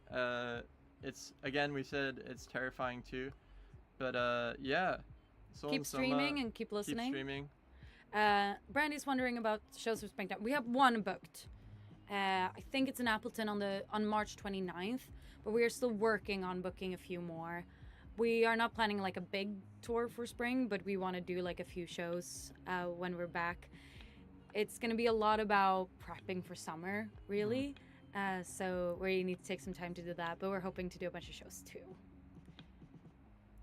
It's again, we said it's terrifying too, but yeah. Soul Keep and Soma, streaming and keep listening. Keep streaming. Brandy's wondering about shows for Springtime. We have one booked. I think it's in Appleton on March 29th, but we are still working on booking a few more. We are not planning like a big tour for spring, but we want to do like a few shows when we're back. It's going to be a lot about prepping for summer, really. So we need to take some time to do that, but we're hoping to do a bunch of shows too.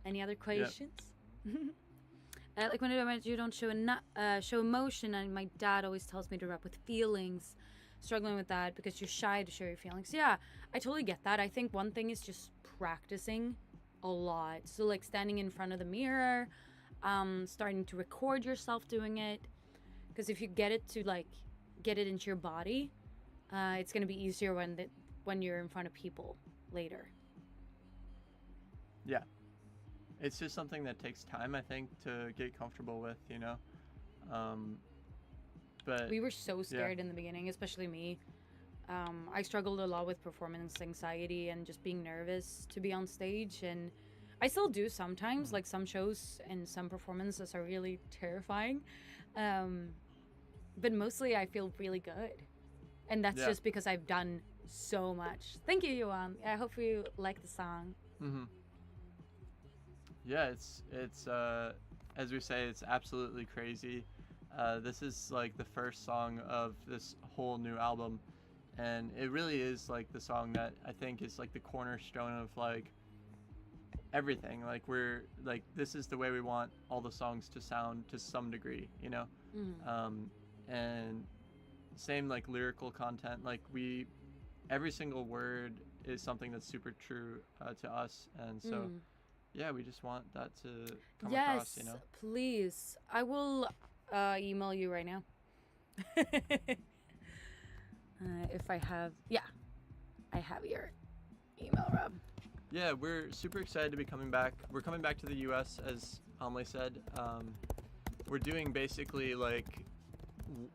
Any other questions? Like when you don't show emotion, and my dad always tells me to rap with feelings. Struggling with that because you're shy to show your feelings. Yeah, I totally get that. I think one thing is just practicing a lot. So like standing in front of the mirror, starting to record yourself doing it. Because if you get it into your body, it's gonna be easier when you're in front of people later. Yeah. It's just something that takes time, I think, to get comfortable with, you know. But We were so scared in the beginning, especially me. I struggled a lot with performance anxiety and just being nervous to be on stage, and I still do sometimes. Like some shows and some performances are really terrifying, but mostly I feel really good, and that's just because I've done so much. Thank you, Johan. I hope you like the song. Yeah, it's as we say, it's absolutely crazy. This is like the first song of this whole new album, and it really is like the song that I think is like the cornerstone of like everything. Like we're like, this is the way we want all the songs to sound to some degree, you know. And same like lyrical content. Like every single word is something that's super true to us, and so yeah, we just want that to come across, Yes, please. I will email you right now. If I have, I have your email, Rob. Yeah, we're super excited to be coming back. We're coming back to the U.S. as Amelie said. We're doing basically like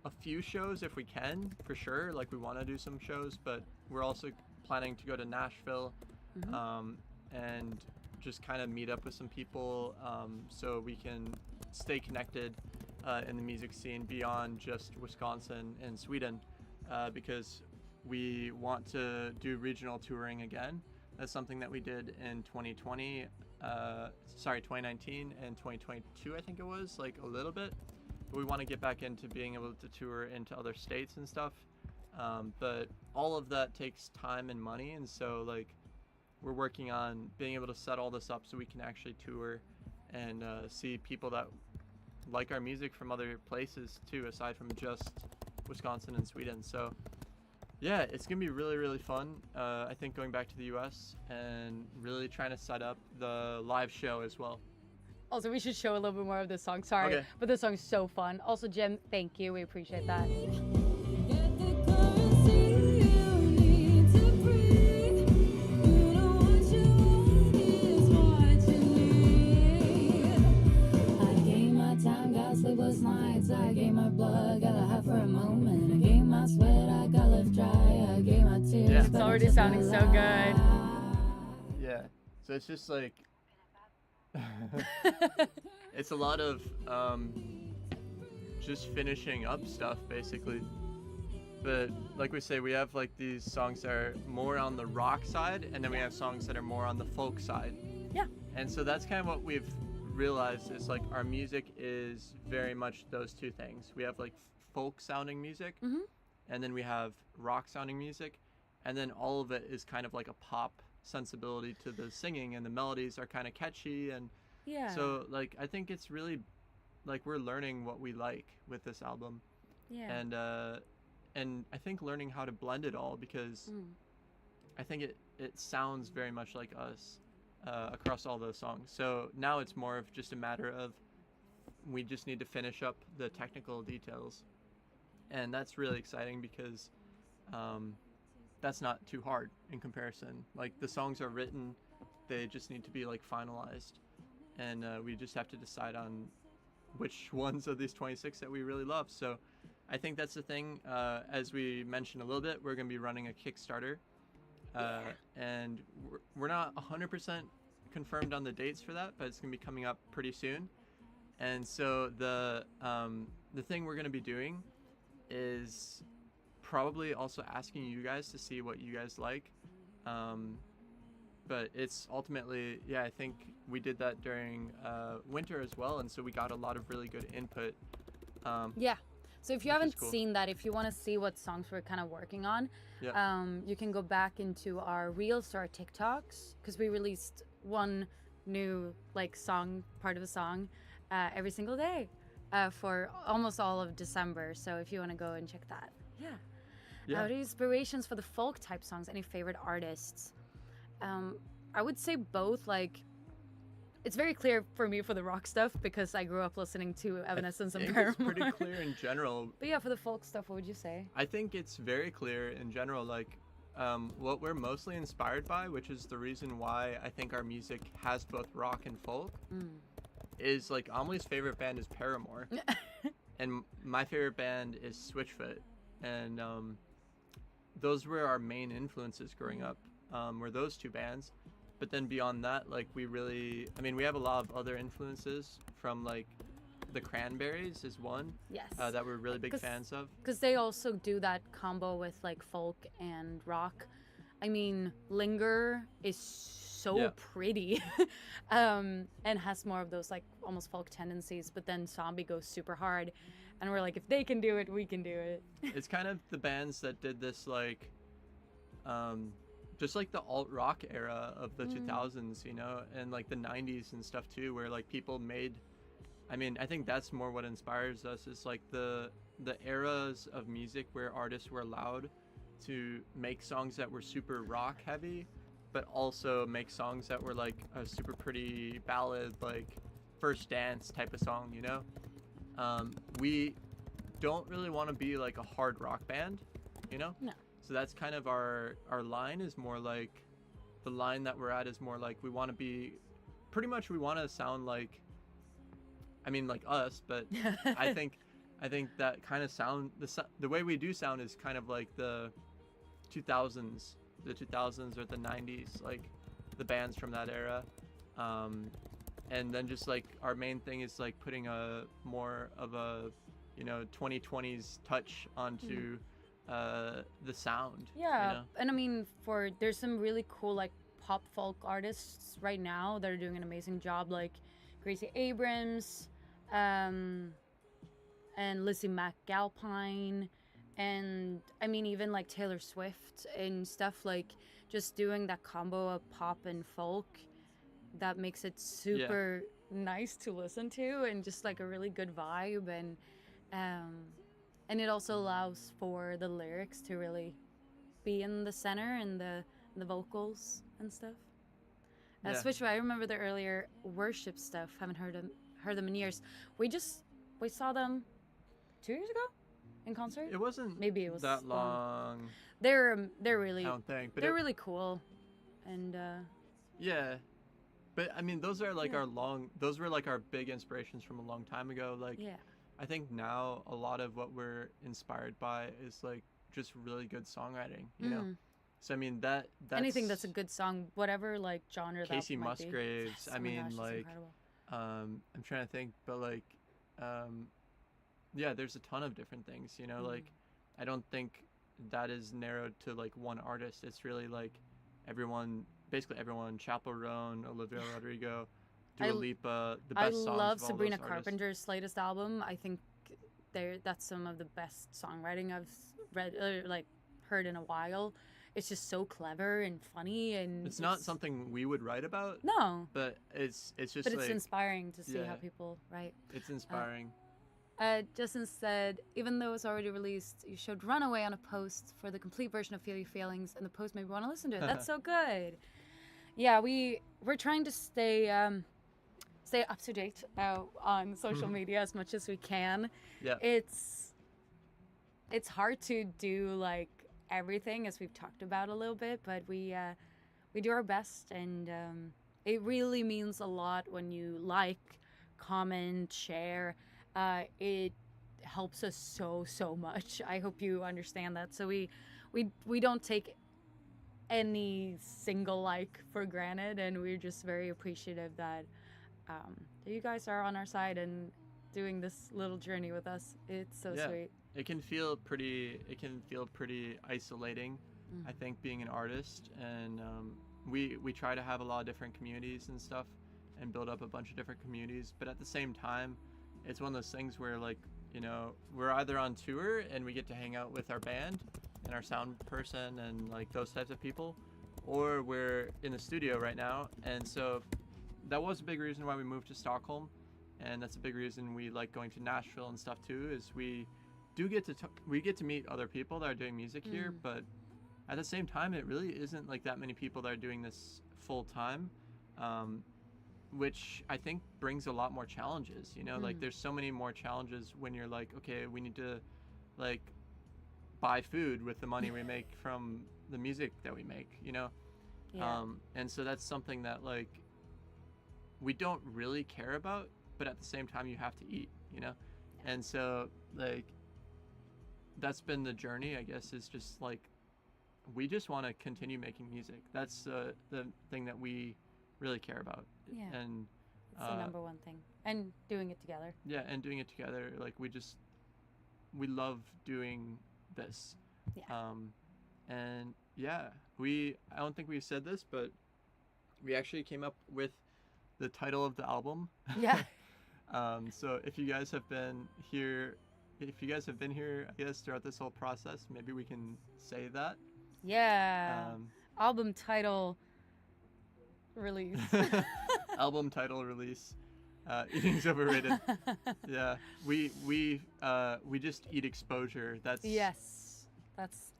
a few shows if we can, for sure. Like we want to do some shows, but we're also planning to go to Nashville and just kind of meet up with some people so we can stay connected in the music scene beyond just Wisconsin and Sweden, because we want to do regional touring again. That's something that we did in 2019 and 2022, I think it was, like a little bit. But we want to get back into being able to tour into other states and stuff. But all of that takes time and money, and so like we're working on being able to set all this up so we can actually tour and see people that like our music from other places too, aside from just Wisconsin and Sweden. So yeah, it's gonna be really, really fun. I think going back to the US and really trying to set up the live show as well. Also, we should show a little bit more of this song. Sorry, Okay. but this song's so fun. Also, Jim, thank you. We appreciate that. Get the currency you need to breathe. You know what you want is what you need. I gave my time, got sleepless nights. I gave my blood, got a heart for a moment. I gave my sweat, I got left dry. I gave my tears. Yeah. It's already sounding so good. Yeah. So it's just like it's a lot of just finishing up stuff basically. But like we say, we have like these songs that are more on the rock side, and then we have songs that are more on the folk side. Yeah. And so that's kind of what we've realized is like our music is very much those two things. We have like folk sounding music, and then we have rock sounding music, and then all of it is kind of like a pop sensibility to the singing, and the melodies are kind of catchy, and Yeah. so like I think it's really like we're learning what we like with this album, yeah. and I think learning how to blend it all, because I think it sounds very much like us across all those songs. So now it's more of just a matter of we just need to finish up the technical details, and that's really exciting because that's not too hard in comparison. Like the songs are written, they just need to be like finalized, and we just have to decide on which ones of these 26 that we really love. So I think that's the thing. As we mentioned a little bit, we're going to be running a Kickstarter, and we're not 100% confirmed on the dates for that, but it's going to be coming up pretty soon. And so the thing we're going to be doing is probably also asking you guys to see what you guys like, but it's ultimately, yeah, I think we did that during winter as well, and so we got a lot of really good input. Yeah. So if you Which is haven't cool. seen that, if you want to see what songs we're kind of working on, Yeah. you can go back into our Reels or our TikToks, because we released one new like song, part of a song, every single day for almost all of December. So if you want to go and check that. Yeah. Yeah. What are inspirations for the folk type songs? Any favorite artists? I would say both. Like, it's very clear for me for the rock stuff because I grew up listening to Evanescence I and think Paramore. it's pretty clear in general. But yeah, for the folk stuff, what would you say? I think it's very clear in general, like what we're mostly inspired by, which is the reason why I think our music has both rock and folk, is like Amelie's favorite band is Paramore, and my favorite band is Switchfoot, and those were our main influences growing up, were those two bands. But then beyond that, like we have a lot of other influences from like the Cranberries is one Yes. that we're really big 'Cause- fans of. Because they also do that combo with like folk and rock. I mean, Linger is so Yeah. pretty and has more of those like almost folk tendencies, but then Zombie goes super hard. And we're like, if they can do it, we can do it. It's kind of the bands that did this like just like the alt rock era of the 2000s, you know, and like the 90s and stuff too, where like people made I mean, I think that's more what inspires us, is like the eras of music where artists were allowed to make songs that were super rock heavy, but also make songs that were like a super pretty ballad, like first dance type of song, you know? We don't really want to be like a hard rock band, you know? No. So that's kind of our line, is more like, the line that we're at is more like, we want to be, pretty much we want to sound like, I mean, like us, but I think that kind of sound, the way we do sound is kind of like the 2000s or the 90s, like the bands from that era. And then just like our main thing is like putting a more of a, you know, 2020s touch onto the sound. Yeah, You know? and I mean, there's some really cool like pop folk artists right now that are doing an amazing job, like Gracie Abrams, and Lizzie McAlpine, and I mean even like Taylor Swift and stuff, like just doing that combo of pop and folk that makes it super nice to listen to, and just like a really good vibe, and it also allows for the lyrics to really be in the center, and the vocals and stuff. Yeah. Switchway, I remember the earlier worship stuff. Haven't heard them in years. We saw them 2 years ago in concert. It wasn't Maybe it was that long. They're really I don't think, but they're really cool, and yeah. But I mean, those are like Yeah. those were like our big inspirations from a long time ago. Like, yeah, I think now a lot of what we're inspired by is like just really good songwriting, you know? Mhm. So I mean, that's anything that's a good song, whatever like genre Casey that might be. Musgraves. Yes, I oh my mean, gosh, it's like, incredible. I'm trying to think, but like, yeah, there's a ton of different things, you know? Like, I don't think that is narrowed to like one artist. It's really like basically everyone, Chappell Roan, Olivia Rodrigo, Dua I- Lipa, the I best songs love of all Sabrina those artists. Carpenter's latest album. I think that's some of the best songwriting I've read, like heard in a while. It's just so clever and funny, and It's not something we would write about, No, but it's just but it's like, inspiring to see how yeah. people write. it's inspiring. Justin said, even though it's already released, you showed Runaway on a post for the complete version of Feel Your Feelings, and the post made me want to listen to it. That's so good. Yeah, we're trying to stay up to date on social media as much as we can. Yeah. It's hard to do like everything, as we've talked about a little bit, but we do our best, and it really means a lot when you like, comment, share. It helps us so much. I hope you understand that. So we don't take any single like for granted, and we're just very appreciative that you guys are on our side and doing this little journey with us. It's so Yeah. sweet. It can feel pretty isolating, I think, being an artist, and we try to have a lot of different communities and stuff, and build up a bunch of different communities, but at the same time, it's one of those things where, like, you know, we're either on tour and we get to hang out with our band and our sound person and like those types of people, or we're in the studio right now. And so that was a big reason why we moved to Stockholm, and that's a big reason we like going to Nashville and stuff too, is we do get to meet other people that are doing music here, but at the same time, it really isn't like that many people that are doing this full time, which I think brings a lot more challenges, you know? Like, there's so many more challenges when you're like, okay, we need to like buy food with the money we make from the music that we make, you know? Yeah. And so that's something that like we don't really care about, but at the same time you have to eat, you know? And so like that's been the journey, I guess, is just like we just want to continue making music. That's the thing that we really care about. Yeah. And It's the number one thing. And doing it together. yeah, and doing it together, like we love doing this. Yeah. And yeah, I don't think we've said this, but we actually came up with the title of the album. Yeah. So if you guys have been here, I guess, throughout this whole process, maybe we can say that. Yeah. Album title release. Album title release. Eating's overrated. Yeah, we just eat exposure. That's Yes, that's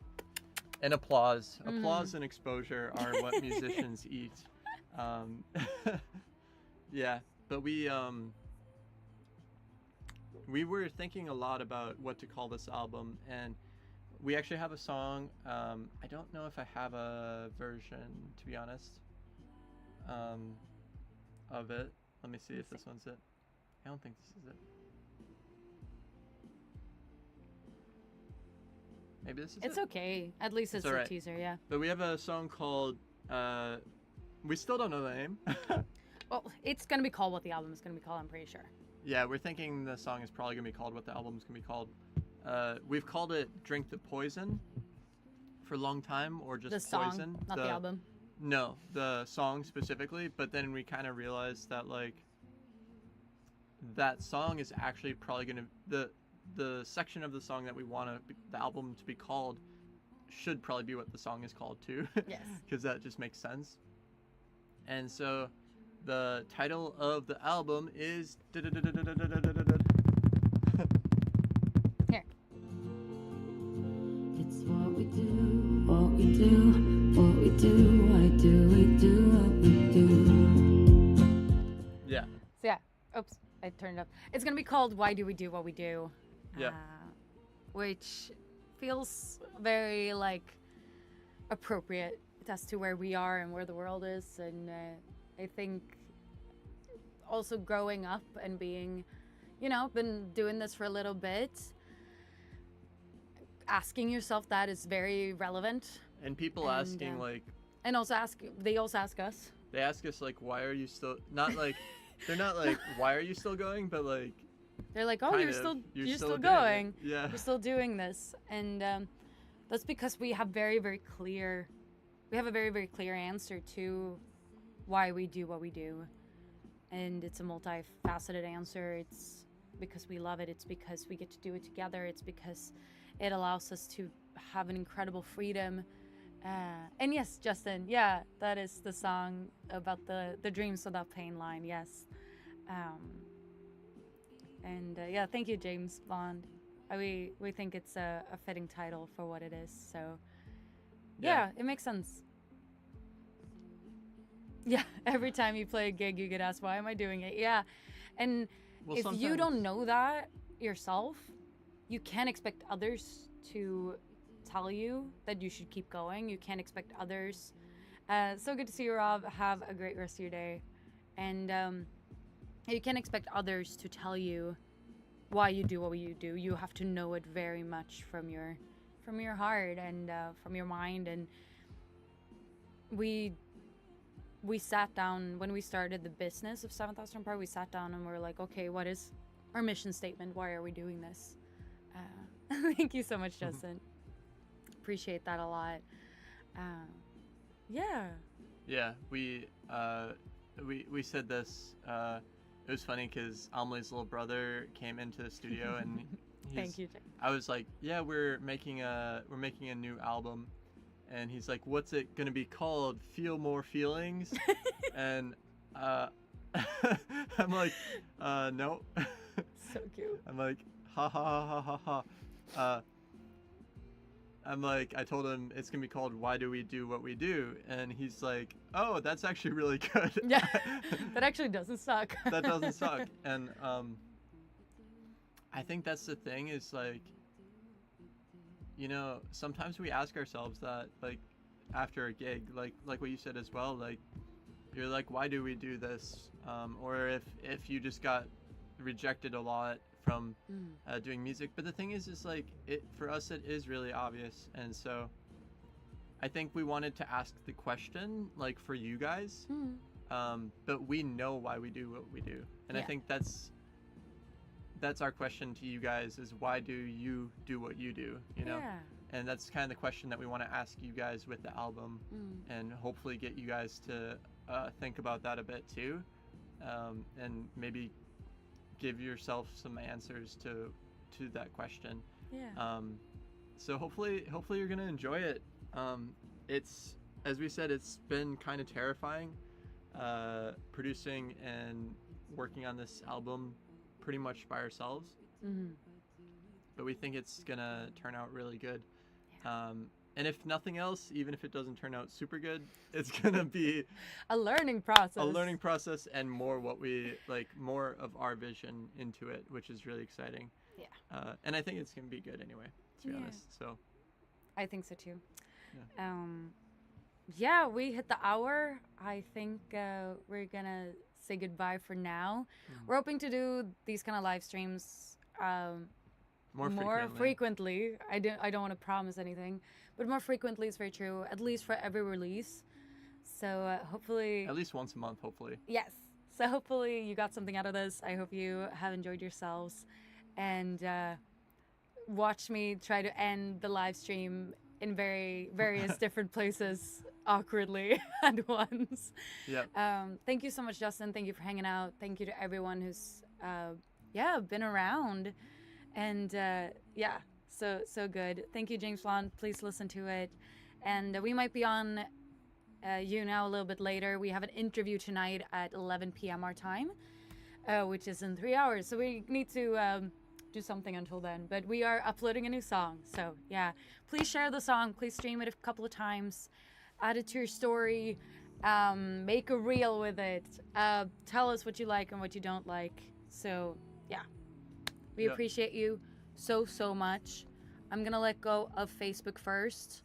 and applause. Applause and exposure are what musicians eat. Um, yeah, but we were thinking a lot about what to call this album, and we actually have a song. I don't know if I have a version, to be honest, of it. Let me see if this one's it. I don't think this is it. Maybe this is it's it. okay. At least it's It's a alright. teaser, yeah. But we have a song called. We still don't know the name. Well, it's gonna be called what the album is gonna be called. I'm pretty sure. Yeah, we're thinking the song is probably gonna be called what the album's gonna be called. We've called it "Drink the Poison" for a long time, or just The song, Poison. not the album. No, the song specifically. But then we kind of realized that like that song is actually probably gonna the section of the song that we want the album to be called should probably be what the song is called too. Yes. Because that just makes sense. And so the title of the album is Here. It's what we do, what we do, what we do, why do we do what we do? Yeah. So yeah. Oops, I turned it up. It's gonna be called "Why Do We Do What We Do," Yeah. which feels very like appropriate as to where we are and where the world is, and I think also growing up and being, been doing this for a little bit, asking yourself that is very relevant, And people And, asking like and also they also ask us. they ask us like why are you still not like they're not like why are you still going, but like They're like, oh, kind you're of, still you're still doing it. going. Yeah. We're still doing this, and that's because we have very clear answer to why we do what we do, and it's a multifaceted answer. It's because we love it. It's because we get to do it together. It's because it allows us to have an incredible freedom. And yes, Justin, yeah, that is the song about the dreams without pain line. Yes. And yeah, thank you, James Bond. We think it's a fitting title for what it is. So yeah, it makes sense. Yeah, every time you play a gig, you get asked, why am I doing it? Yeah. And Well, if you sometimes- don't know that yourself, you can't expect others to tell you that you should keep going. You can't expect others. So good to see you, Rob. Have a great rest of your day. And you can't expect others to tell you why you do what you do. You have to know it very much from your heart and from your mind. And we sat down when we started the business of 7,000 Apart. We sat down and we were like, okay, what is our mission statement? Why are we doing this? Thank you so much, Justin. Appreciate that a lot. Yeah. Yeah, we said this. It was funny because Amelie's little brother came into the studio and Thank you, Jay. I was like, yeah, we're making a new album, and he's like, what's it gonna be called? Feel More Feelings? And I'm like, no. So cute. I'm like, ha ha ha ha ha ha. I'm like, I told him it's gonna be called "Why Do We Do What We Do," and he's like, "Oh, that's actually really good." Yeah, that actually doesn't suck. That doesn't suck. And I think that's the thing is like, sometimes we ask ourselves that like after a gig, like what you said as well, like you're like, why do we do this? Or if you just got rejected a lot from doing music. But the thing is like for us it is really obvious, and so I think we wanted to ask the question like for you guys, but we know why we do what we do, and I Yeah. think that's our question to you guys is why do you do what you do, Yeah. and that's kind of the question that we want to ask you guys with the album, and hopefully get you guys to think about that a bit too, and maybe give yourself some answers to that question. Yeah. So hopefully you're gonna enjoy it. It's, as we said, it's been kind of terrifying producing and working on this album pretty much by ourselves, but we think it's gonna turn out really good. And if nothing else, even if it doesn't turn out super good, it's gonna be A learning process. a learning process and more what we like, more of our vision into it, which is really exciting. Yeah. And I think it's gonna be good anyway, to be Yeah. honest. So I think so too. Yeah. Yeah, we hit the hour. I think we're gonna say goodbye for now. We're hoping to do these kind of live streams more frequently. I don't want to promise anything, but more frequently is very true. At least for every release. So hopefully. At least once a month, hopefully. Yes. So hopefully you got something out of this. I hope you have enjoyed yourselves, and watch me try to end the live stream in various different places awkwardly at once. Yeah. Thank you so much, Justin. Thank you for hanging out. Thank you to everyone who's been around, and so good. Thank you, James Blunt. Please listen to it, and we might be on you now a little bit later. We have an interview tonight at 11 p.m. our time, which is in 3 hours. So we need to do something until then. But we are uploading a new song. So yeah, please share the song. Please stream it a couple of times. Add it to your story. Make a reel with it. Tell us what you like and what you don't like. So yeah, we appreciate you so much. I'm gonna let go of Facebook first.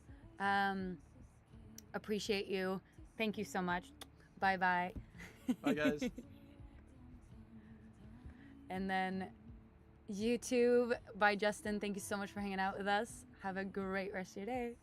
Appreciate you. Thank you so much. Bye bye. Bye, guys. And then YouTube by Justin. Thank you so much for hanging out with us. Have a great rest of your day.